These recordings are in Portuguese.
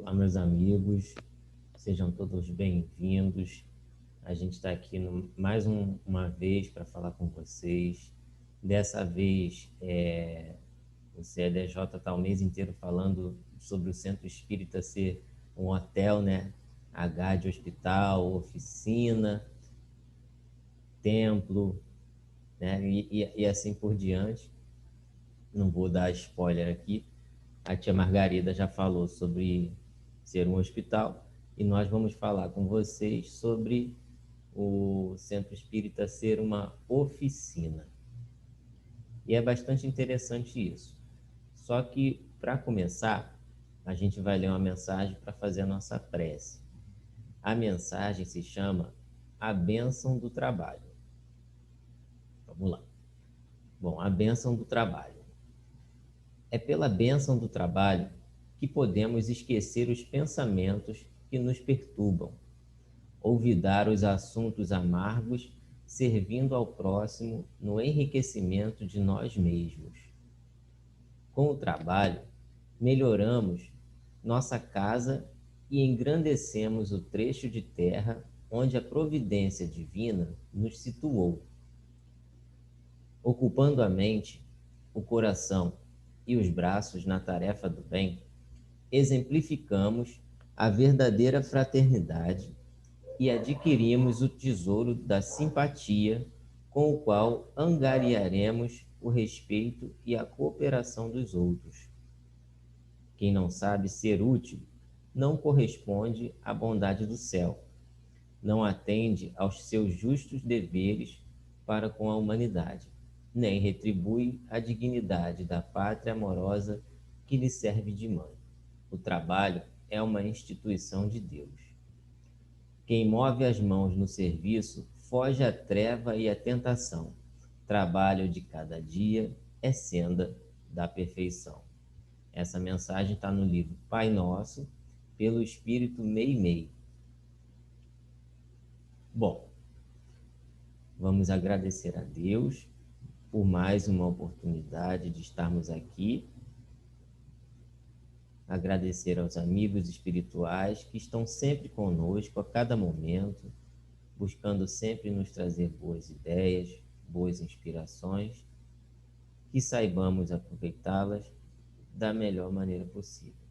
Olá, meus amigos, sejam todos bem-vindos. A gente está aqui uma vez para falar com vocês. Dessa vez, o CEDJ está o mês inteiro falando sobre o Centro Espírita ser um hotel, né? H de hospital, oficina, templo, né? E assim por diante. Não vou dar spoiler aqui. A tia Margarida já falou sobre ser um hospital e nós vamos falar com vocês sobre o Centro Espírita ser uma oficina. E é bastante interessante isso. Só que, para começar, a gente vai ler uma mensagem para fazer a nossa prece. A mensagem se chama A Bênção do Trabalho. Vamos lá. Bom, a bênção do trabalho. É pela bênção do trabalho que podemos esquecer os pensamentos que nos perturbam, olvidar os assuntos amargos, servindo ao próximo no enriquecimento de nós mesmos. Com o trabalho, melhoramos nossa casa e engrandecemos o trecho de terra onde a providência divina nos situou. Ocupando a mente, o coração e os braços na tarefa do bem, exemplificamos a verdadeira fraternidade e adquirimos o tesouro da simpatia, com o qual angariaremos o respeito e a cooperação dos outros. Quem não sabe ser útil não corresponde à bondade do céu, não atende aos seus justos deveres para com a humanidade, nem retribui a dignidade da pátria amorosa que lhe serve de mãe. O trabalho é uma instituição de Deus. Quem move as mãos no serviço foge à treva e à tentação. Trabalho de cada dia é senda da perfeição. Essa mensagem está no livro Pai Nosso, pelo Espírito Meimei. Bom, vamos agradecer a Deus por mais uma oportunidade de estarmos aqui. Agradecer aos amigos espirituais que estão sempre conosco a cada momento, buscando sempre nos trazer boas ideias, boas inspirações, que saibamos aproveitá-las da melhor maneira possível.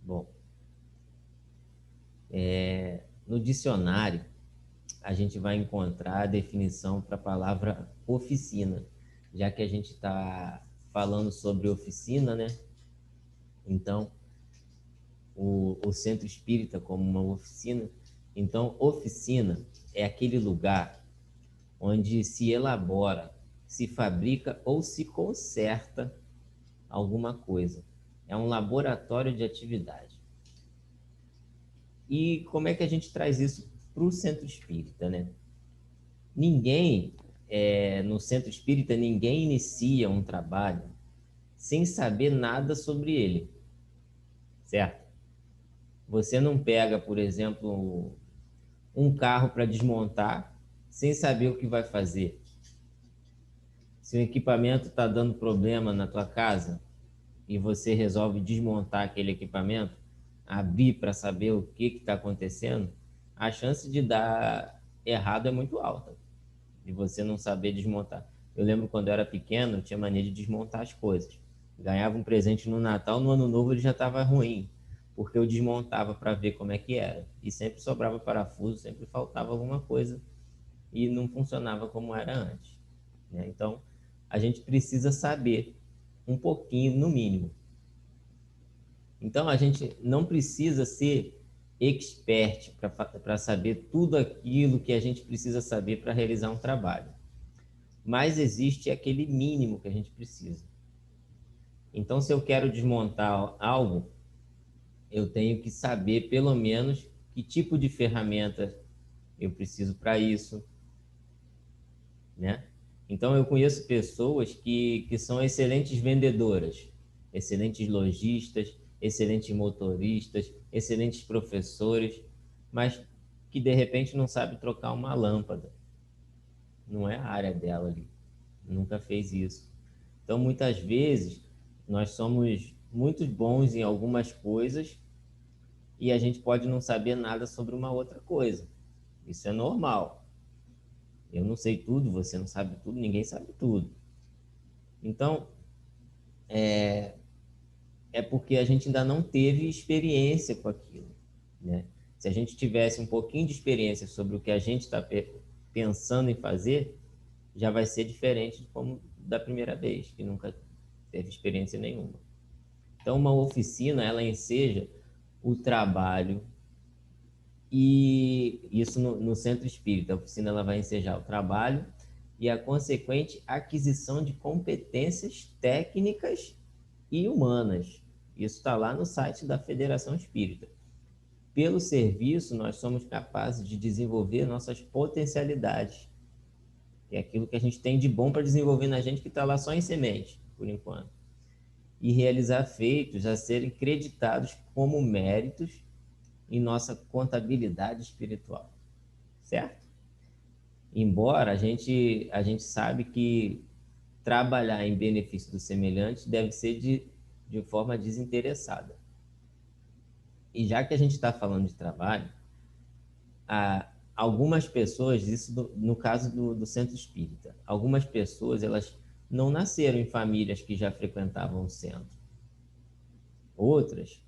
Bom, no dicionário, a gente vai encontrar a definição para a palavra oficina, já que a gente está falando sobre oficina, né? Então, o Centro Espírita como uma oficina. Então, oficina é aquele lugar onde se elabora, se fabrica ou se conserta alguma coisa. É um laboratório de atividade. E como é que a gente traz isso para o Centro Espírita, né? No Centro Espírita, ninguém inicia um trabalho sem saber nada sobre ele, certo? Você não pega, por exemplo, um carro para desmontar sem saber o que vai fazer. Se o equipamento está dando problema na tua casa e você resolve desmontar aquele equipamento, abrir para saber o que está acontecendo, a chance de dar errado é muito alta, de você não saber desmontar. Eu lembro quando eu era pequeno, eu tinha mania de desmontar as coisas. Ganhava um presente no Natal, no Ano Novo ele já estava ruim, porque eu desmontava para ver como é que era. E sempre sobrava parafuso, sempre faltava alguma coisa e não funcionava como era antes, né? Então, a gente precisa saber um pouquinho, no mínimo. Então, a gente não precisa ser expert para saber tudo aquilo que a gente precisa saber para realizar um trabalho. Mas existe aquele mínimo que a gente precisa. Então, se eu quero desmontar algo, eu tenho que saber, pelo menos, que tipo de ferramenta eu preciso para isso, né? Então, eu conheço pessoas que são excelentes vendedoras, excelentes lojistas, excelentes motoristas, excelentes professores, mas que, de repente, não sabe trocar uma lâmpada. Não é a área dela ali. Nunca fez isso. Então, muitas vezes, nós somos muito bons em algumas coisas e a gente pode não saber nada sobre uma outra coisa. Isso é normal. Eu não sei tudo, você não sabe tudo, ninguém sabe tudo. Então, é porque a gente ainda não teve experiência com aquilo, né? Se a gente tivesse um pouquinho de experiência sobre o que a gente está pensando em fazer, já vai ser diferente de como da primeira vez, que nunca teve experiência nenhuma. Então, uma oficina, ela enseja o trabalho, e isso no centro espírita. A oficina ela vai ensejar o trabalho e a consequente aquisição de competências técnicas e humanas. Isso está lá no site da Federação Espírita. Pelo serviço, nós somos capazes de desenvolver nossas potencialidades, que é aquilo que a gente tem de bom para desenvolver na gente, que está lá só em semente, por enquanto, e realizar feitos a serem creditados como méritos em nossa contabilidade espiritual, certo? Embora a gente sabe que trabalhar em benefício do semelhante deve ser de forma desinteressada. E já que a gente está falando de trabalho, algumas pessoas, isso no caso do centro espírita, algumas pessoas elas não nasceram em famílias que já frequentavam o centro. Outras,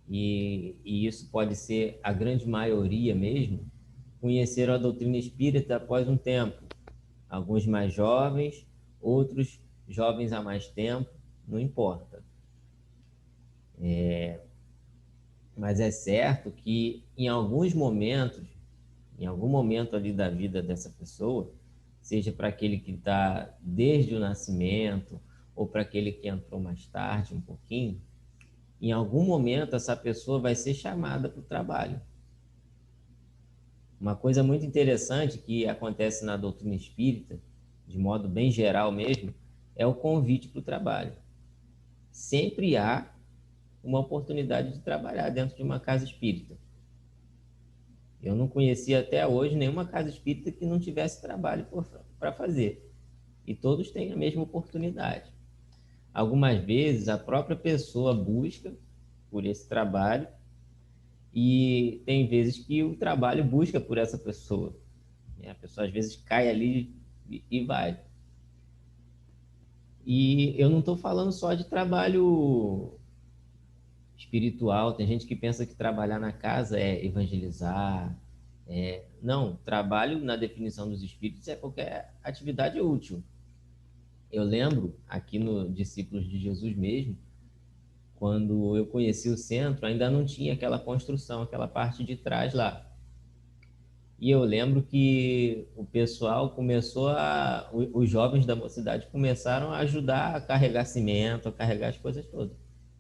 e isso pode ser a grande maioria mesmo, conheceram a doutrina espírita após um tempo. Alguns mais jovens, outros jovens há mais tempo, não importa. Mas é certo que em alguns momentos, em algum momento ali da vida dessa pessoa, seja para aquele que está desde o nascimento ou para aquele que entrou mais tarde um pouquinho, em algum momento essa pessoa vai ser chamada para o trabalho. Uma coisa muito interessante que acontece na doutrina espírita, de modo bem geral mesmo, é o convite para o trabalho. Sempre há uma oportunidade de trabalhar dentro de uma casa espírita. Eu não conhecia até hoje nenhuma casa espírita que não tivesse trabalho para fazer. E todos têm a mesma oportunidade. Algumas vezes a própria pessoa busca por esse trabalho e tem vezes que o trabalho busca por essa pessoa. A pessoa às vezes cai ali e vai. E eu não estou falando só de trabalho espiritual. Tem gente que pensa que trabalhar na casa é evangelizar. Não, trabalho na definição dos espíritos é qualquer atividade útil. Eu lembro aqui no Discípulos de Jesus mesmo, quando eu conheci o centro, ainda não tinha aquela construção, aquela parte de trás lá. E eu lembro que o pessoal os jovens da mocidade começaram a ajudar a carregar cimento, a carregar as coisas todas.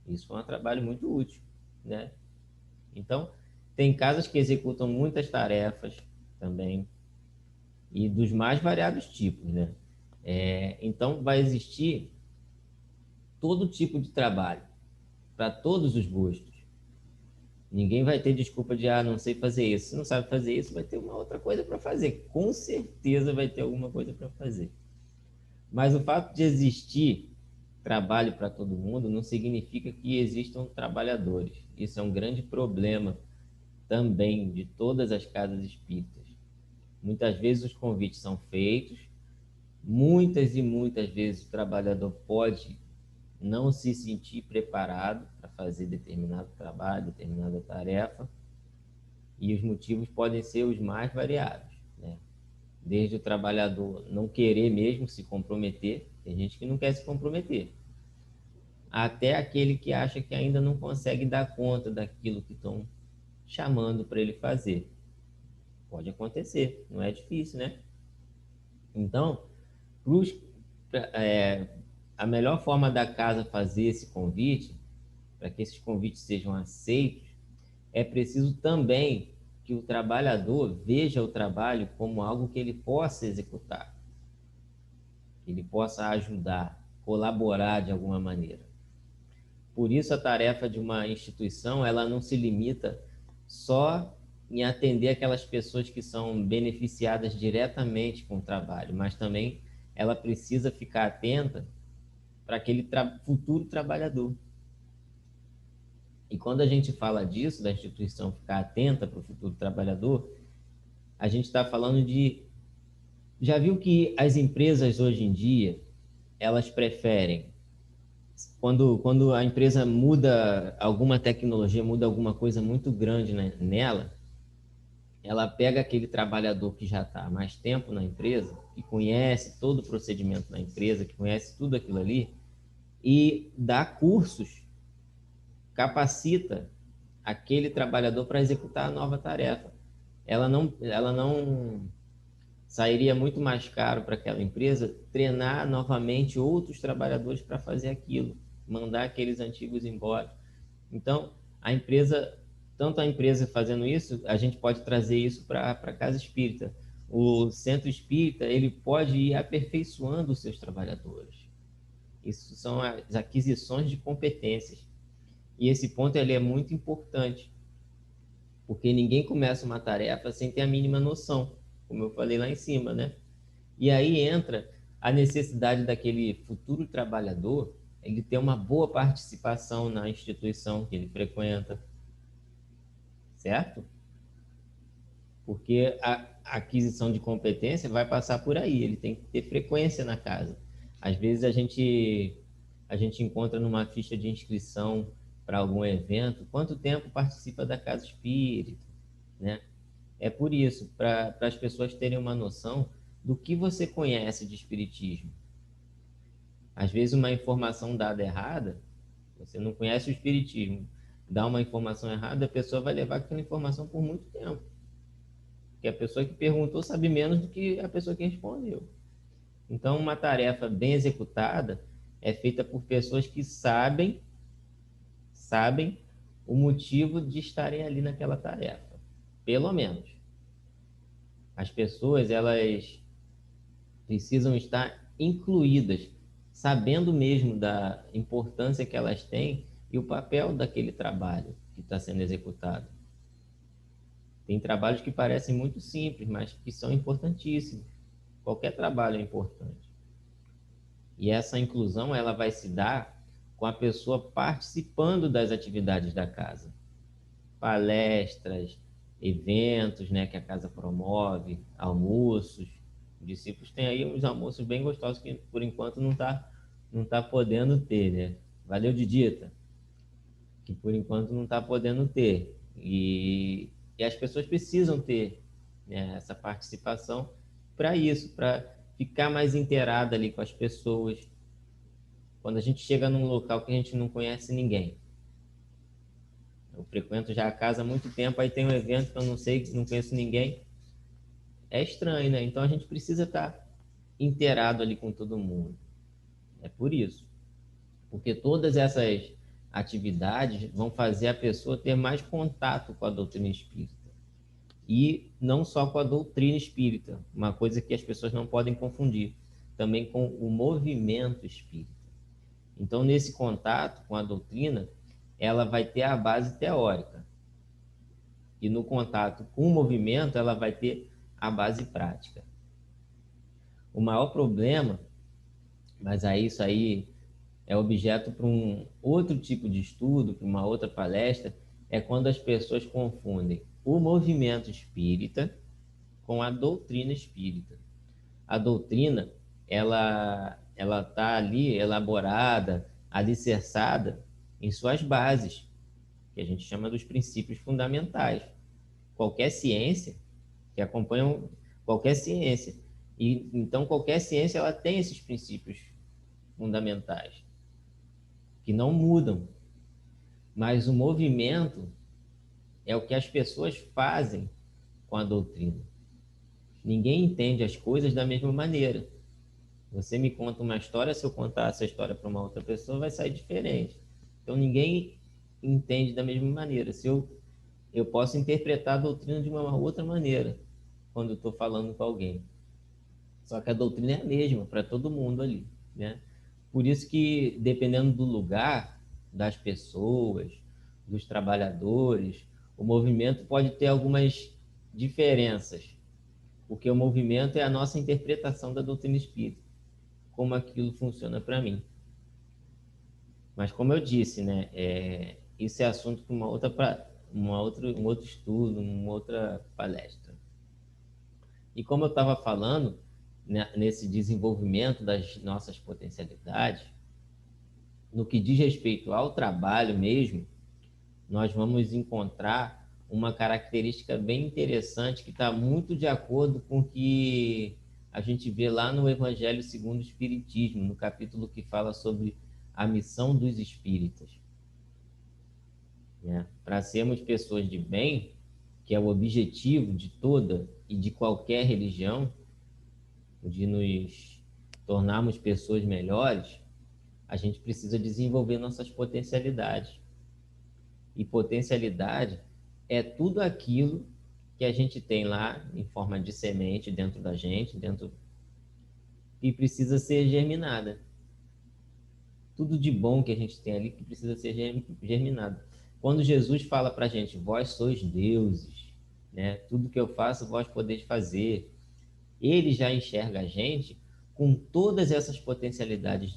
Isso foi um trabalho muito útil, né? Então, tem casas que executam muitas tarefas também, e dos mais variados tipos, né? Então, vai existir todo tipo de trabalho, para todos os gostos. Ninguém vai ter desculpa de, não sei fazer isso. Se não sabe fazer isso, vai ter uma outra coisa para fazer. Com certeza vai ter alguma coisa para fazer. Mas o fato de existir trabalho para todo mundo não significa que existam trabalhadores. Isso é um grande problema também de todas as casas espíritas. Muitas vezes os convites são feitos, muitas e muitas vezes o trabalhador pode não se sentir preparado para fazer determinado trabalho, determinada tarefa, e os motivos podem ser os mais variados, né? Desde o trabalhador não querer mesmo se comprometer, tem gente que não quer se comprometer, até aquele que acha que ainda não consegue dar conta daquilo que estão chamando para ele fazer. Pode acontecer, não é difícil, né? Então, a melhor forma da casa fazer esse convite, para que esses convites sejam aceitos, é preciso também que o trabalhador veja o trabalho como algo que ele possa executar, que ele possa ajudar, colaborar de alguma maneira. Por isso, a tarefa de uma instituição, ela não se limita só em atender aquelas pessoas que são beneficiadas diretamente com o trabalho, mas também ela precisa ficar atenta para aquele futuro trabalhador. E quando a gente fala disso, da instituição ficar atenta para o futuro trabalhador, a gente está falando de... Já viu que as empresas hoje em dia, elas preferem, quando a empresa muda alguma tecnologia, muda alguma coisa muito grande, né, nela, ela pega aquele trabalhador que já está há mais tempo na empresa, que conhece todo o procedimento da empresa, que conhece tudo aquilo ali, e dá cursos, capacita aquele trabalhador para executar a nova tarefa. Ela não sairia muito mais caro para aquela empresa treinar novamente outros trabalhadores para fazer aquilo, mandar aqueles antigos embora. Então, a empresa, tanto a empresa fazendo isso, a gente pode trazer isso para a casa espírita. O centro espírita, ele pode ir aperfeiçoando os seus trabalhadores. Isso são as aquisições de competências. E esse ponto ele é muito importante, porque ninguém começa uma tarefa sem ter a mínima noção, como eu falei lá em cima, né? E aí entra a necessidade daquele futuro trabalhador ele ter uma boa participação na instituição que ele frequenta, certo? Porque a aquisição de competência vai passar por aí, ele tem que ter frequência na casa. Às vezes a gente encontra numa ficha de inscrição para algum evento, quanto tempo participa da casa espírita, né? É por isso, para as pessoas terem uma noção do que você conhece de espiritismo. Às vezes uma informação dada errada, você não conhece o espiritismo, dá uma informação errada, a pessoa vai levar aquela informação por muito tempo. Porque a pessoa que perguntou sabe menos do que a pessoa que respondeu. Então, uma tarefa bem executada é feita por pessoas que sabem o motivo de estarem ali naquela tarefa. Pelo menos. As pessoas, elas precisam estar incluídas, sabendo mesmo da importância que elas têm e o papel daquele trabalho que está sendo executado. Tem trabalhos que parecem muito simples, mas que são importantíssimos. Qualquer trabalho é importante. E essa inclusão ela vai se dar com a pessoa participando das atividades da casa. Palestras, eventos, né, que a casa promove, almoços. Os discípulos têm aí uns almoços bem gostosos que por enquanto não tá podendo ter, né? Valeu, Didita, que por enquanto não está podendo ter. E as pessoas precisam ter, né, essa participação para isso, para ficar mais inteirada ali com as pessoas. Quando a gente chega num local que a gente não conhece ninguém, eu frequento já a casa há muito tempo, aí tem um evento que eu não sei, não conheço ninguém, é estranho, né? Então a gente precisa estar inteirado ali com todo mundo. É por isso. Porque todas essas atividades vão fazer a pessoa ter mais contato com a doutrina espírita. E não só com a doutrina espírita, uma coisa que as pessoas não podem confundir, também com o movimento espírita. Então, nesse contato com a doutrina, ela vai ter a base teórica. E no contato com o movimento, ela vai ter a base prática. O maior problema, mas aí isso aí é objeto para um outro tipo de estudo, para uma outra palestra, é quando as pessoas confundem o movimento espírita com a doutrina espírita. A doutrina, ela está ali elaborada, alicerçada em suas bases, que a gente chama dos princípios fundamentais. Qualquer ciência que acompanha qualquer ciência. E então qualquer ciência ela tem esses princípios fundamentais que não mudam. Mas o movimento é o que as pessoas fazem com a doutrina. Ninguém entende as coisas da mesma maneira. Você me conta uma história, se eu contar essa história para uma outra pessoa, vai sair diferente. Então ninguém entende da mesma maneira. Se eu posso interpretar a doutrina de uma outra maneira quando estou falando com alguém. Só que a doutrina é a mesma para todo mundo ali, né? Por isso que, dependendo do lugar, das pessoas, dos trabalhadores, o movimento pode ter algumas diferenças, porque o movimento é a nossa interpretação da doutrina espírita, como aquilo funciona para mim. Mas como eu disse, né, isso é assunto para um outro estudo, uma outra palestra. E como eu estava falando, né, nesse desenvolvimento das nossas potencialidades, no que diz respeito ao trabalho mesmo, nós vamos encontrar uma característica bem interessante que está muito de acordo com o que a gente vê lá no Evangelho segundo o Espiritismo, no capítulo que fala sobre a missão dos espíritas, né? Para sermos pessoas de bem, que é o objetivo de toda e de qualquer religião, de nos tornarmos pessoas melhores, a gente precisa desenvolver nossas potencialidades. E potencialidade é tudo aquilo que a gente tem lá em forma de semente dentro da gente, e precisa ser germinada. Tudo de bom que a gente tem ali que precisa ser germinado. Quando Jesus fala para a gente, vós sois deuses, né? Tudo que eu faço, vós podeis fazer. Ele já enxerga a gente com todas essas potencialidades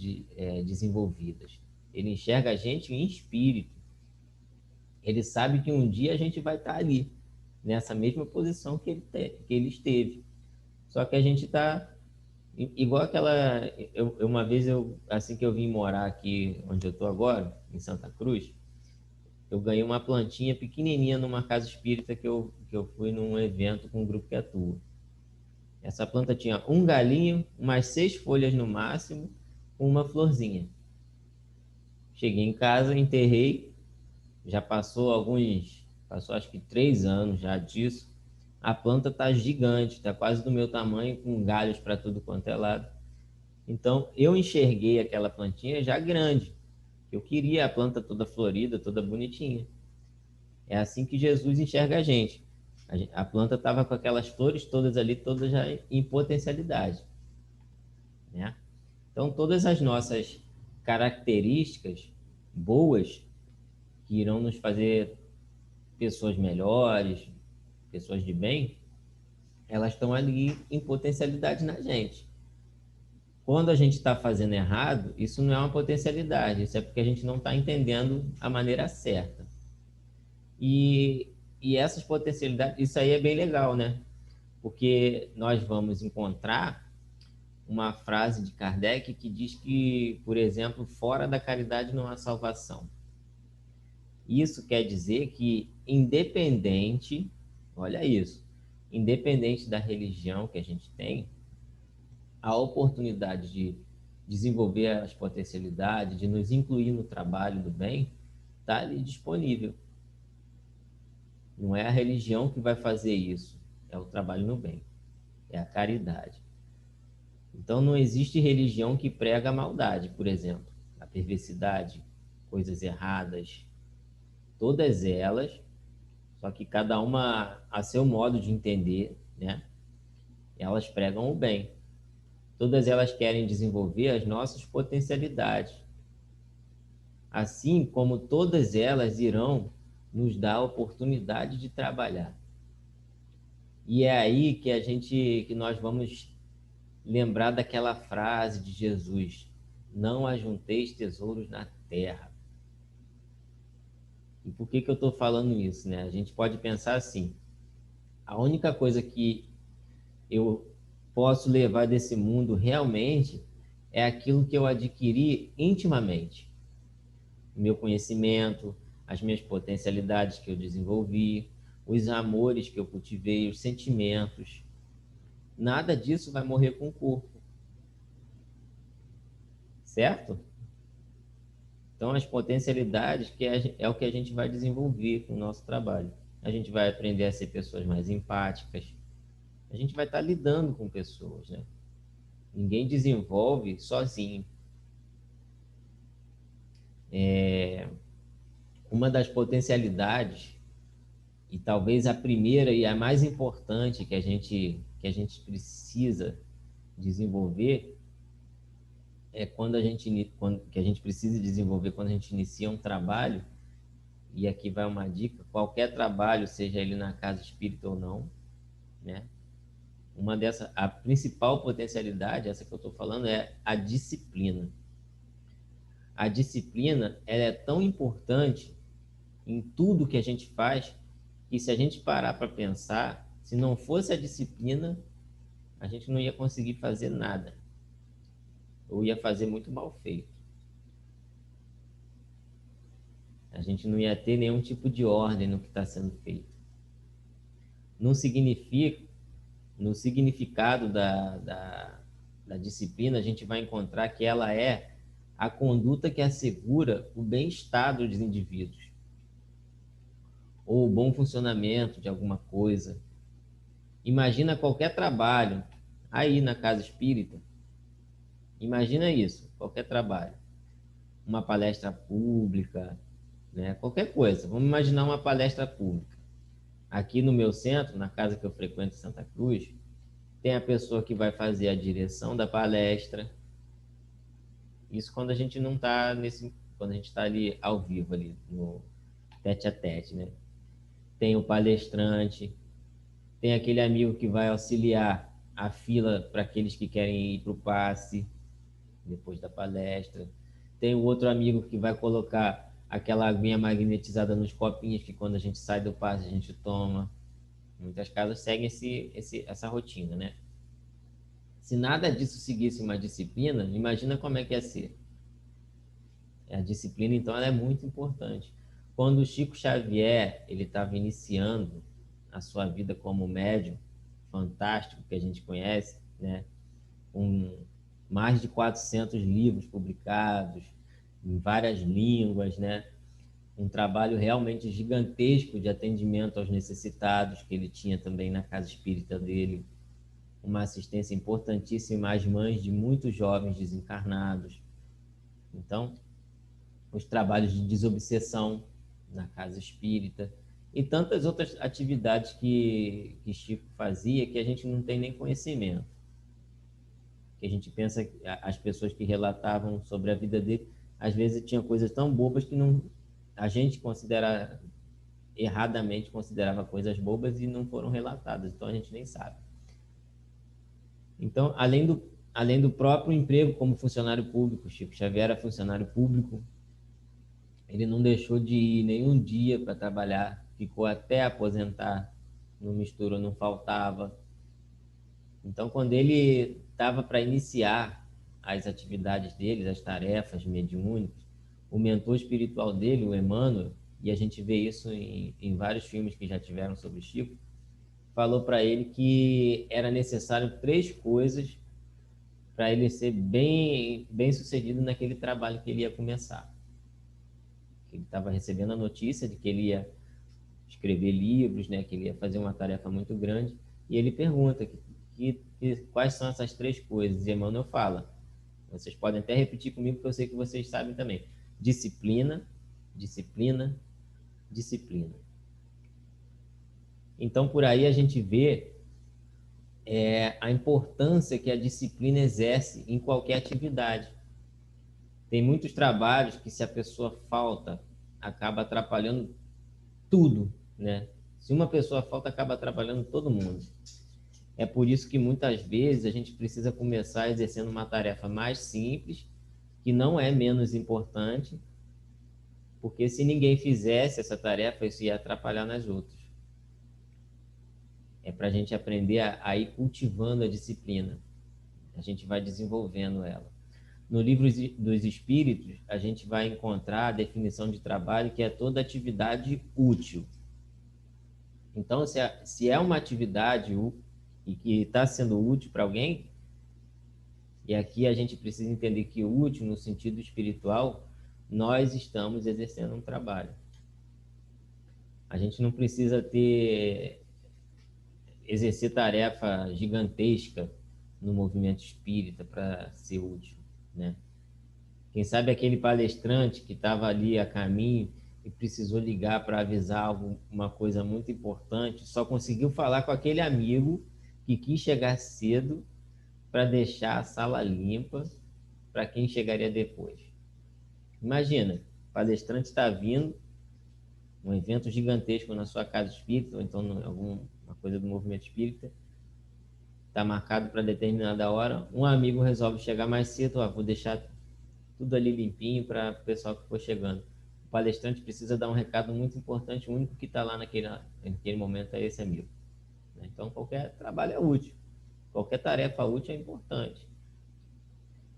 desenvolvidas. Ele enxerga a gente em espírito. Ele sabe que um dia a gente vai estar ali, nessa mesma posição que ele esteve. Só que a gente está igual aquela... Uma vez, assim que eu vim morar aqui onde eu estou agora, em Santa Cruz, eu ganhei uma plantinha pequenininha numa casa espírita que eu fui num evento com um grupo que atua. Essa planta tinha um galinho, umas 6 folhas no máximo, com uma florzinha. Cheguei em casa, enterrei, já passou acho que 3 anos já disso. A planta está gigante, está quase do meu tamanho, com galhos para tudo quanto é lado. Então, eu enxerguei aquela plantinha já grande. Eu queria a planta toda florida, toda bonitinha. É assim que Jesus enxerga a gente. A planta estava com aquelas flores todas ali, todas já em potencialidade, né? Então, todas as nossas características boas que irão nos fazer pessoas melhores, pessoas de bem, elas estão ali em potencialidade na gente. Quando a gente está fazendo errado, isso não é uma potencialidade, isso é porque a gente não está entendendo a maneira certa. E essas potencialidades, isso aí é bem legal, né? Porque nós vamos encontrar uma frase de Kardec que diz que, por exemplo, fora da caridade não há salvação. Isso quer dizer que independente, olha isso, independente da religião que a gente tem, a oportunidade de desenvolver as potencialidades, de nos incluir no trabalho do bem, está ali disponível. Não é a religião que vai fazer isso, é o trabalho no bem, é a caridade. Então não existe religião que prega a maldade, por exemplo, a perversidade, coisas erradas, todas elas, só que cada uma a seu modo de entender, né? Elas pregam o bem. Todas elas querem desenvolver as nossas potencialidades. Assim como todas elas irão nos dar a oportunidade de trabalhar. E é aí que nós vamos lembrar daquela frase de Jesus: não ajunteis tesouros na terra. E por que eu estou falando isso, né? A gente pode pensar assim: a única coisa que eu posso levar desse mundo realmente é aquilo que eu adquiri intimamente. O meu conhecimento, as minhas potencialidades que eu desenvolvi, os amores que eu cultivei, os sentimentos. Nada disso vai morrer com o corpo. Certo? Então, as potencialidades é o que a gente vai desenvolver com o nosso trabalho. A gente vai aprender a ser pessoas mais empáticas. A gente vai estar lidando com pessoas, né? Ninguém desenvolve sozinho. Uma das potencialidades, e talvez a primeira e a mais importante que a gente precisa desenvolver, que a gente precisa desenvolver quando a gente inicia um trabalho. E aqui vai uma dica: qualquer trabalho, seja ele na casa espírita ou não, né? A principal potencialidade, essa que eu estou falando, é a disciplina. A disciplina, ela é tão importante em tudo que a gente faz, que se a gente parar para pensar, se não fosse a disciplina, a gente não ia conseguir fazer nada. Ou ia fazer muito mal feito. A gente não ia ter nenhum tipo de ordem no que está sendo feito. Não significa, no significado da disciplina, a gente vai encontrar que ela é a conduta que assegura o bem-estar dos indivíduos, ou o bom funcionamento de alguma coisa. Imagina qualquer trabalho aí na casa espírita. Imagina isso, qualquer trabalho. Uma palestra pública, né? Qualquer coisa. Vamos imaginar uma palestra pública. Aqui no meu centro, na casa que eu frequento em Santa Cruz, tem a pessoa que vai fazer a direção da palestra. Isso quando a gente não está quando a gente está ali ao vivo, ali no tete a tete, né? Tem o palestrante, tem aquele amigo que vai auxiliar a fila para aqueles que querem ir para o passe depois da palestra. Tem o outro amigo que vai colocar aquela aguinha magnetizada nos copinhos que quando a gente sai do passe a gente toma. Muitas casas seguem essa rotina, né? Se nada disso seguisse uma disciplina, imagina como é que ia ser. A disciplina, então, ela é muito importante. Quando o Chico Xavier ele estava iniciando a sua vida como médium fantástico que a gente conhece, né? Com mais de 400 livros publicados em várias línguas, né? Um trabalho realmente gigantesco de atendimento aos necessitados que ele tinha também na casa espírita dele, uma assistência importantíssima às mães de muitos jovens desencarnados. Então, os trabalhos de desobsessão na casa espírita e tantas outras atividades que Chico fazia que a gente não tem nem conhecimento. Que a gente pensa que as pessoas que relatavam sobre a vida dele, às vezes tinham coisas tão bobas que não, a gente erradamente considerava coisas bobas e não foram relatadas, então a gente nem sabe. Então, além do próprio emprego como funcionário público, Chico Xavier era funcionário público, ele não deixou de ir nenhum dia para trabalhar, ficou até aposentar, não misturou, não faltava. Então, quando ele estava para iniciar as atividades dele, as tarefas mediúnicas, o mentor espiritual dele, o Emmanuel, e a gente vê isso em vários filmes que já tiveram sobre Chico, falou para ele que era necessário 3 coisas para ele ser bem sucedido naquele trabalho que ele ia começar. Ele estava recebendo a notícia de que ele ia escrever livros, né, que ele ia fazer uma tarefa muito grande, e ele pergunta quais são essas 3 coisas. E Emmanuel fala, vocês podem até repetir comigo, porque eu sei que vocês sabem também: disciplina, disciplina, disciplina. Então, por aí a gente vê a importância que a disciplina exerce em qualquer atividade. Tem muitos trabalhos que, se a pessoa falta, acaba atrapalhando tudo, né? Se uma pessoa falta, acaba atrapalhando todo mundo. É por isso que muitas vezes a gente precisa começar exercendo uma tarefa mais simples, que não é menos importante, porque se ninguém fizesse essa tarefa, isso ia atrapalhar nas outras. É para a gente aprender a ir cultivando a disciplina. A gente vai desenvolvendo ela. No livro dos Espíritos, a gente vai encontrar a definição de trabalho, que é toda atividade útil. Então, se é uma atividade e que está sendo útil para alguém, e aqui a gente precisa entender que útil, no sentido espiritual, nós estamos exercendo um trabalho. A gente não precisa exercer tarefa gigantesca no movimento espírita para ser útil, né? Quem sabe aquele palestrante que estava ali a caminho e precisou ligar para avisar uma coisa muito importante, só conseguiu falar com aquele amigo que quis chegar cedo para deixar a sala limpa para quem chegaria depois. Imagina, o palestrante está vindo, um evento gigantesco na sua casa espírita, ou então alguma coisa do movimento espírita, está marcado para determinada hora, um amigo resolve chegar mais cedo, vou deixar tudo ali limpinho para o pessoal que for chegando. o palestrante precisa dar um recado muito importante, o único que está lá naquele momento é esse amigo. Então, qualquer trabalho é útil, qualquer tarefa útil é importante.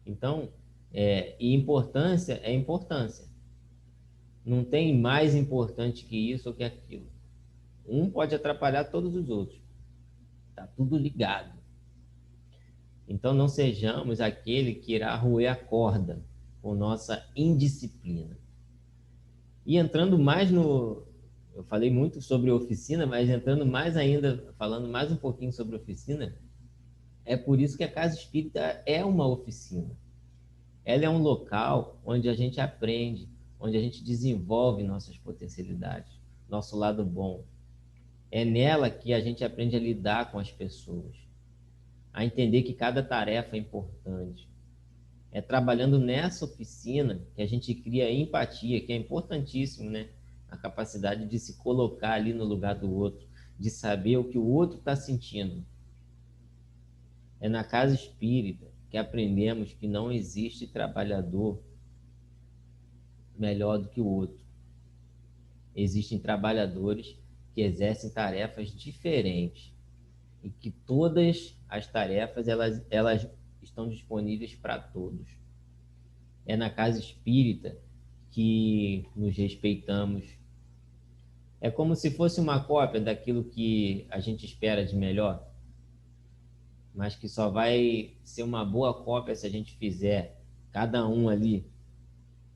Então, e importância é importância. Não tem mais importante que isso ou que aquilo. Um pode atrapalhar todos os outros. Está tudo ligado. Então, não sejamos aquele que irá roer a corda com nossa indisciplina. E entrando mais no... Eu falei muito sobre oficina, mas entrando mais ainda, falando mais um pouquinho sobre oficina, é por isso que a Casa Espírita é uma oficina. Ela é um local onde a gente aprende, onde a gente desenvolve nossas potencialidades, nosso lado bom. É nela que a gente aprende a lidar com as pessoas, a entender que cada tarefa é importante. É trabalhando nessa oficina que a gente cria empatia, que é importantíssimo, né? A capacidade de se colocar ali no lugar do outro, de saber o que o outro está sentindo. É na casa espírita que aprendemos que não existe trabalhador melhor do que o outro. Existem trabalhadores que exercem tarefas diferentes e que todas as tarefas elas estão disponíveis para todos. É na casa espírita que nos respeitamos. É como se fosse uma cópia daquilo que a gente espera de melhor, mas que só vai ser uma boa cópia se a gente fizer, cada um ali,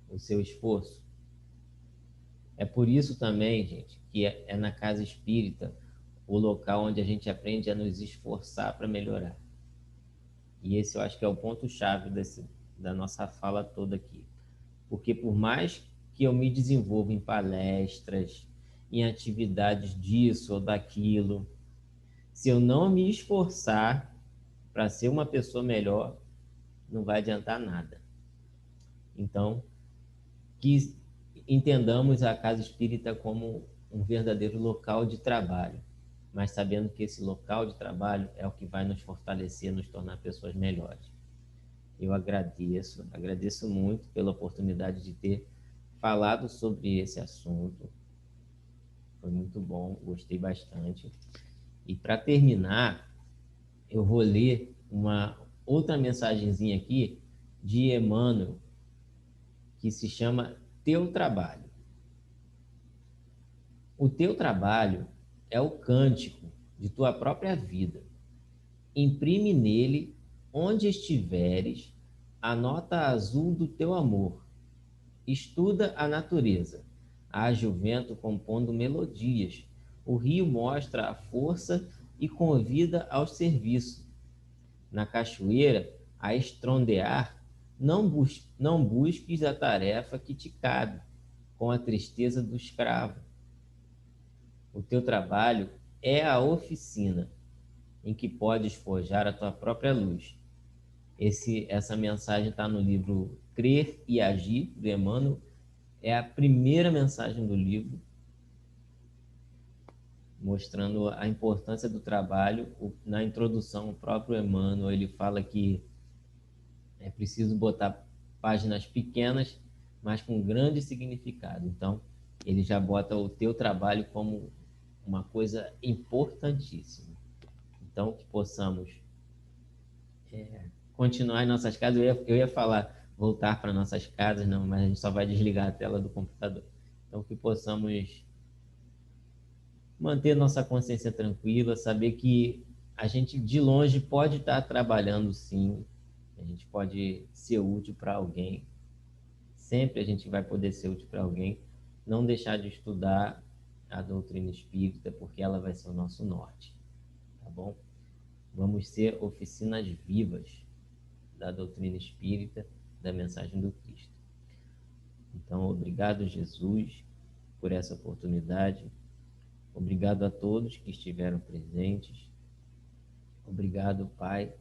o seu esforço. É por isso também, gente, que é na casa espírita o local onde a gente aprende a nos esforçar para melhorar. E esse eu acho que é o ponto-chave da nossa fala toda aqui. Porque por mais que eu me desenvolva em palestras, em atividades disso ou daquilo, se eu não me esforçar para ser uma pessoa melhor, não vai adiantar nada. Então, que entendamos a casa espírita como um verdadeiro local de trabalho, mas sabendo que esse local de trabalho é o que vai nos fortalecer, nos tornar pessoas melhores. Eu agradeço muito pela oportunidade de ter falado sobre esse assunto. Foi muito bom, gostei bastante. E para terminar, eu vou ler uma outra mensagenzinha aqui de Emmanuel, que se chama Teu Trabalho. O teu trabalho é o cântico de tua própria vida. Imprime nele, onde estiveres, a nota azul do teu amor. Estuda a natureza. Age o vento compondo melodias. O rio mostra a força e convida ao serviço. Na cachoeira, a estrondear, não busques a tarefa que te cabe, com a tristeza do escravo. O teu trabalho é a oficina em que podes forjar a tua própria luz. Essa mensagem está no livro Crer e Agir, do Emmanuel. É a primeira mensagem do livro, mostrando a importância do trabalho. Na introdução, o próprio Emmanuel ele fala que é preciso botar páginas pequenas, mas com grande significado. Então, ele já bota o teu trabalho como uma coisa importantíssima. Então, que possamos continuar em nossas casas. Eu ia falar voltar para nossas casas, não, mas a gente só vai desligar a tela do computador. Então, que possamos manter nossa consciência tranquila, saber que a gente de longe pode estar trabalhando sim, a gente pode ser útil para alguém, sempre a gente vai poder ser útil para alguém, não deixar de estudar a doutrina espírita, porque ela vai ser o nosso norte, tá bom? Vamos ser oficinas vivas da doutrina espírita, da mensagem do Cristo. Então, obrigado, Jesus, por essa oportunidade. Obrigado a todos que estiveram presentes. Obrigado, Pai,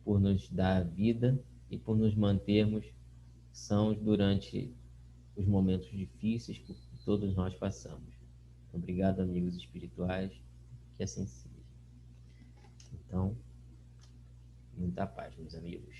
por nos dar a vida e por nos mantermos sãos durante os momentos difíceis que todos nós passamos. Obrigado, amigos espirituais, que assim seja. Então, muita paz, meus amigos.